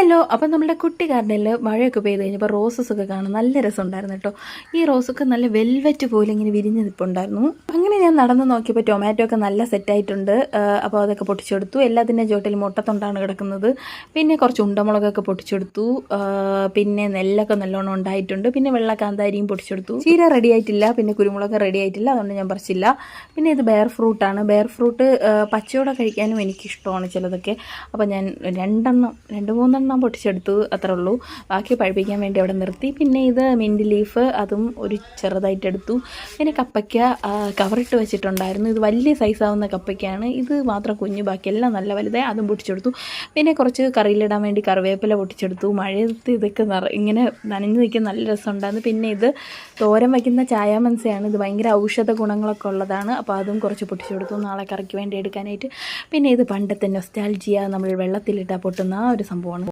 Hello, അപ്പം നമ്മുടെ കുട്ടി ഗാർഡനിൽ മഴയൊക്കെ പെയ്ത് കഴിഞ്ഞപ്പോൾ റോസസൊക്കെ കാണാൻ നല്ല രസമുണ്ടായിരുന്നു കേട്ടോ. ഈ റോസൊക്കെ നല്ല വെൽവെറ്റ് പോലെ ഇങ്ങനെ വിരിഞ്ഞ് നിൽപ്പുണ്ടായിരുന്നു. അങ്ങനെ ഞാൻ നടന്ന് നോക്കിയപ്പോൾ ടൊമാറ്റോ ഒക്കെ നല്ല സെറ്റായിട്ടുണ്ട്. അപ്പോൾ അതൊക്കെ പൊട്ടിച്ചെടുത്തു. എല്ലാത്തിൻ്റെ ചോട്ടിൽ മുട്ടത്തൊണ്ടാണ് കിടക്കുന്നത്. പിന്നെ കുറച്ച് ഉണ്ടമുളകൊക്കെ പൊട്ടിച്ചെടുത്തു. പിന്നെ നെല്ലൊക്കെ നല്ലോണം ഉണ്ടായിട്ടുണ്ട്. പിന്നെ വെള്ളക്കാന്താരിയും പൊട്ടിച്ചെടുത്തു. ചീര റെഡി ആയിട്ടില്ല, പിന്നെ കുരുമുളക് റെഡി ആയിട്ടില്ല, അതുകൊണ്ട് ഞാൻ പറിച്ചില്ല. പിന്നെ ഇത് ബെയർ ഫ്രൂട്ടാണ്. ബെയർ ഫ്രൂട്ട് പച്ചയോടെ കഴിക്കാനും എനിക്കിഷ്ടമാണ് ചിലതൊക്കെ. അപ്പോൾ ഞാൻ രണ്ട് മൂന്നെണ്ണം പൊട്ടിച്ചെടുത്തു, അത്രേ ഉള്ളൂ. ബാക്കി പഴുപ്പിക്കാൻ വേണ്ടി അവിടെ നിർത്തി. പിന്നെ ഇത് മിൻറ്റ് ലീഫ്, അതും ഒരു ചെറുതായിട്ട് എടുത്തു. പിന്നെ കപ്പയ്ക്ക കവറിട്ട് വെച്ചിട്ടുണ്ടായിരുന്നു. ഇത് വലിയ സൈസാവുന്ന കപ്പയ്ക്കാണ്, ഇത് മാത്രം കുഞ്ഞു, ബാക്കിയെല്ലാം നല്ല വലുതായി, അതും പൊട്ടിച്ചെടുത്തു. പിന്നെ കുറച്ച് കറിയിലിടാൻ വേണ്ടി കറിവേപ്പില പൊട്ടിച്ചെടുത്തു. മഴയത്ത് ഇതൊക്കെ ഇങ്ങനെ നനഞ്ഞു നിൽക്കാൻ നല്ല രസമുണ്ടായിരുന്നു. പിന്നെ ഇത് തോരൻ വയ്ക്കുന്ന ചായാമൻസയാണ്. ഇത് ഭയങ്കര ഔഷധ ഗുണങ്ങളൊക്കെ ഉള്ളതാണ്. അപ്പോൾ അതും കുറച്ച് പൊട്ടിച്ചെടുത്തു നാളെ കറിക്ക് വേണ്ടി എടുക്കാനായിട്ട്. പിന്നെ ഇത് പണ്ടത്തെ നൊസ്റ്റാൾജിയ, നമ്മൾ വെള്ളത്തിലിട്ടാൽ പൊട്ടുന്ന ഒരു സംഭവമാണ്.